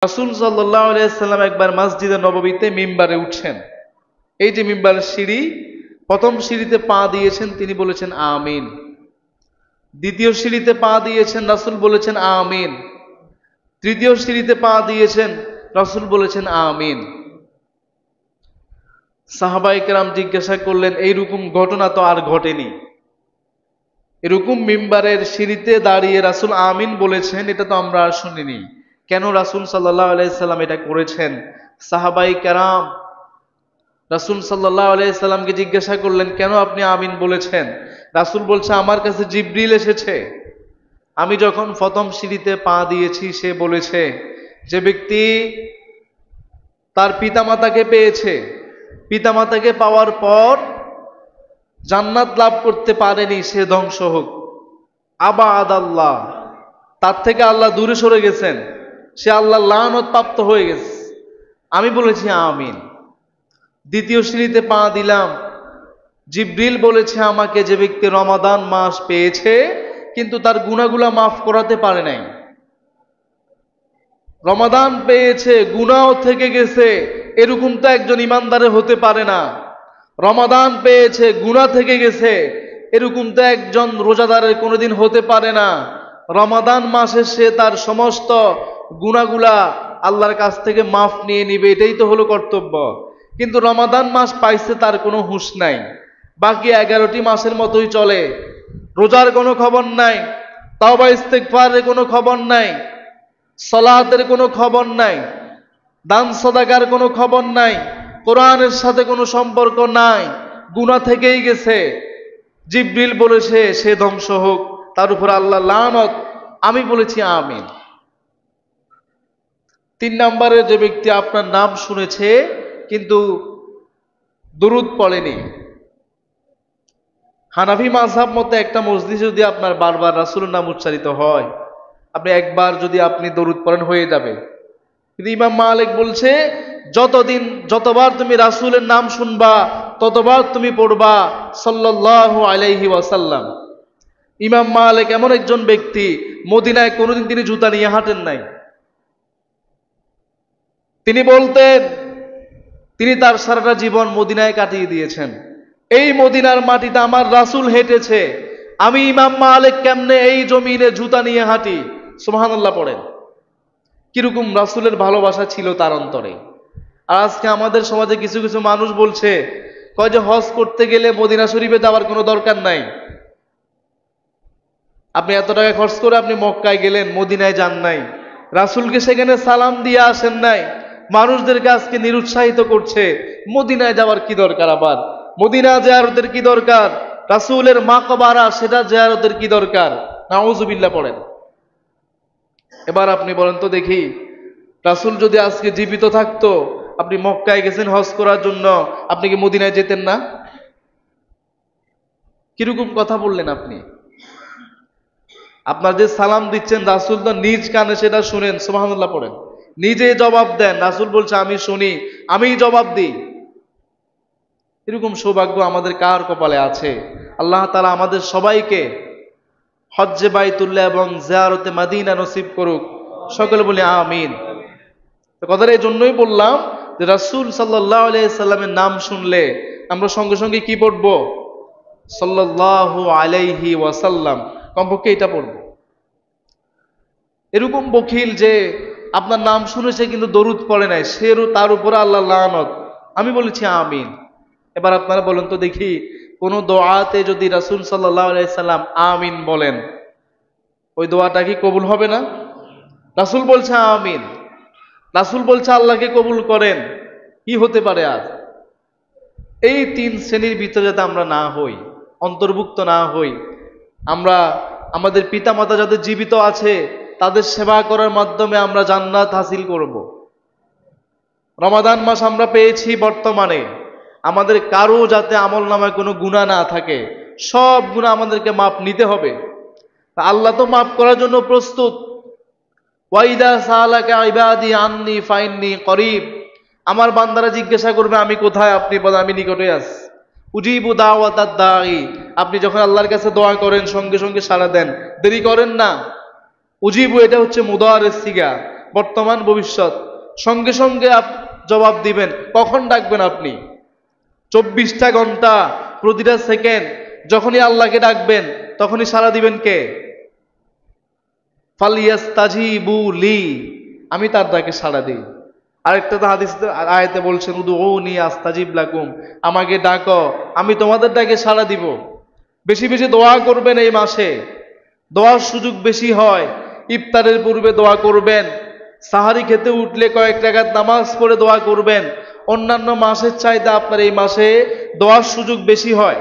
রাসূল সাল্লাল্লাহু আলাইহি সাল্লাম একবার মসজিদে নববীতে মিম্বারে উঠছেন। এই যে মিম্বারের সিঁড়ি, প্রথম সিঁড়িতে পা দিয়েছেন, তিনি বলেছেন আমিন। দ্বিতীয় সিঁড়িতে পা দিয়েছেন, রাসূল বলেছেন আমিন। তৃতীয় সিঁড়িতে পা দিয়েছেন, রাসূল বলেছেন আমিন। সাহাবায়ে কেরাম জিজ্ঞাসা করলেন, এইরকম ঘটনা তো আর ঘটেনি। এরকম মিম্বারের সিঁড়িতে দাঁড়িয়ে রাসূল আমিন বলেছেন, এটা তো আমরা আর শুনিনি। কেন রাসূল সাল্লাল্লাহু আলাইহি সাল্লাম এটা করেছেন? সাহাবায়ে কেরাম রাসূল সাল্লাল্লাহু আলাইহি সাল্লামকে জিজ্ঞাসা করলেন, কেন আপনি আমিন বলেছেন? রাসূল বলছে, আমার কাছে জিবরিল এসেছে। আমি যখন প্রথম সিঁড়িতে পা দিয়েছি, সে বলেছে যে ব্যক্তি তার পিতামাতাকে পেয়েছে, পিতামাতাকে পাওয়ার পর জান্নাত লাভ করতে পারেনি, সে ধ্বংস হোক। আবাদ আল্লাহ, তার থেকে আল্লাহ দূরে সরে গেছেন, সে আল্লাহ লানত প্রাপ্ত হয়ে গেছে। আমি বলেছি আমিন। দ্বিতীয় সিঁড়িতে পা দিলাম, জিবরিল বলেছে আমাকে, যে ব্যক্তি রমাদান মাস পেয়েছে কিন্তু তার গুনাহগুলা মাফ করাতে পারে নাই, রমাদান পেয়েছে গুনাহও থেকে গেছে, এরকম তো একজন ইমানদারের হতে পারে না। রমাদান পেয়েছে গুনাহ থেকে গেছে, এরকম তো একজন রোজাদারের কোনোদিন হতে পারে না। রমাদান মাসে সে তার সমস্ত গুনাহগুলা আল্লাহর কাছ থেকে মাফ নিয়ে নিবে, এটাই তো হলো কর্তব্য। কিন্তু রমাদান মাস পাইছে, তার কোনো হুঁশ নাই, বাকি 11টি মাসের মতোই চলে। রোজার কোনো খবর নাই, তাওবা ইস্তেগফারের কোনো খবর নাই, সালাতের কোনো খবর নাই, দান সাদাকার কোনো খবর নাই, কোরআনের সাথে কোনো সম্পর্ক নাই, গুনাহ থেকেই গেছে। জিবরিল বলেছে সে ধ্বংস হোক, তার উপর আল্লাহ লানত। আমি বলেছি আমিন। 3 নম্বরে যে ব্যক্তি আপনার নাম শুনেছে কিন্তু দুরূদ পড়েনি। হানাফি মাযহাব মতে একটা মজলিসে যদি আপনার বারবার রাসূলের নাম উচ্চারিত হয়, আপনি একবার যদি আপনি দরুদ পড়েন হয়ে যাবে। কিন্তু ইমাম মালিক বলছে যতবার তুমি রাসূলের নাম শুনবা ততবার তুমি পড়বা সাল্লাল্লাহু আলাইহি ওয়াসাল্লাম। ইমাম মালিক এমন একজন ব্যক্তি, মদিনায় কোনোদিন তিনি জুতা নিয়ে হাঁটেন নাই। তিনি বলতেন তিনি তার সারাটা জীবন মদিনায় কাটিয়ে দিয়েছেন। এই মদিনার মাটিতে আমার রাসূল হেঁটেছে, আমি ইমাম মালিক কেমনে এই জমিনে জুতা নিয়ে হাঁটি? সুবহানাল্লাহ পড়েন। কিরকম রাসূলের ভালোবাসা ছিল তার অন্তরে। আর আজকে আমাদের সমাজে কিছু কিছু মানুষ বলছে, কয় যে হজ করতে গেলে মদিনা শরীফে যাওয়ার কোনো দরকার নাই। আপনি এত টাকা খরচ করে আপনি মক্কায় গেলেন, মদিনায় যান নাই, রাসূলকে সেখানে সালাম দিয়ে আসেন নাই। মানুষদেরকে আজকে নিরুৎসাহিত করছে, মদিনায় যাওয়ার কি দরকার? আবার মদিনা জিয়ারতের কি দরকার? রাসূলের মাকবারা সেটা জিয়ারতের কি দরকার? নাউজুবিল্লাহ পড়েন। এবার আপনি বলেন তো দেখি, রাসূল যদি আজকে জীবিত থাকতো, আপনি মক্কায় গেছেন হজ করার জন্য, আপনি কি মদিনায় যেতেন না? কিরকম কথা বললেন আপনি? আপনার যে সালাম দিচ্ছেন রাসূল তো নিজ কানে সেটা শুনেন, সুবহানাল্লাহ পড়েন। নিজে জবাব দেন, রাসূল বলছে আমি শুনি, আমিই জবাব দিই। এরকম সৌভাগ্য আমাদের কার কপালে আছে? আল্লাহ তাআলা আমাদের সবাইকে হজ্জে বাইতুল্লাহ এবং জিয়ারতে মদিনা নসিব করুক, সকলে বলি আমিন। তো কথাটা এই জন্যই বললাম যে রাসূল সাল্লাল্লাহু আলাইহি সাল্লামের নাম শুনলে আমরা সঙ্গে সঙ্গে কি পড়ব? সাল্লাল্লাহু আলাইহি ওয়াসাল্লাম, কমপক্ষে এটা পড়ব। এরকম বখিল যে আপনার নাম শুনেছে কিন্তু দরুদ পড়ে নাই, সেরও তার উপরে আল্লাহ লানত। আমি বলেছি আমিন। এবার আপনারা বলেন তো দেখি, কোন দোয়াতে যদি রাসূল সাল্লাল্লাহু আলাইহি সাল্লাম আমিন বলেন, ওই দোয়াটা কি কবুল হবে না? রাসূল বলছে আমিন, রাসূল বলছে আল্লাহকে কবুল করেন, কি হতে পারে আর? এই 3 শ্রেণীর ভিতরে যাতে আমরা না হই, অন্তর্ভুক্ত না হই। আমরা আমাদের পিতামাতা যাদের জীবিত আছে তাদের সেবা করার মাধ্যমে আমরা জান্নাত হাসিল করব। রমাদান মাস আমরা পেয়েছি, বর্তমানে আমাদের কারো যাতে আমল নামায় কোনো গুনাহ না থাকে, সব গুনাহ আমাদেরকে মাপ নিতে হবে। আল্লাহ তো মাফ করার জন্য প্রস্তুত। ওয়াইদা সালাকা ইবাদি আন্নি ফাইন্নি করিব, আমার বান্দারা জিজ্ঞাসা করবে আমি কোথায়, আপনি বলেন আমি নিকটে আছি। উজিবু দাওয়াতাদ দাঈ, আপনি যখন আল্লাহর কাছে দোয়া করেন সঙ্গে সঙ্গে সাড়া দেন, দেরি করেন না। উজিবু এটা হচ্ছে মুদারেস সিগা, বর্তমান ভবিষ্যৎ, সঙ্গে সঙ্গে জবাব দিবেন। কখন ডাকবেন আপনি? 24টা ঘন্টা প্রতিটা সেকেন্ড যখনই আল্লাহকে ডাকবেন তখনই সাড়া দিবেন কে? ফালিয়াস্তাজিবু লি, আমি তার ডাকে সাড়া দিই। আরেকটা তো হাদিস আয়াতে বলছেন উদউনি আস্তাজিব লাকুম, আমাকে ডাকো আমি তোমাদের ডাকে সাড়া দিব। বেশি বেশি দোয়া করবেন এই মাসে, দোয়ার সুযোগ বেশি হয়। ইফতারের পূর্বে দোয়া করবেন, সাহারি খেতে উঠলে কয়েক রাকাত নামাজ পড়ে দোয়া করবেন। অন্যান্য মাসের চাইতে আপনার এই মাসে দোয়ার সুযোগ বেশি হয়।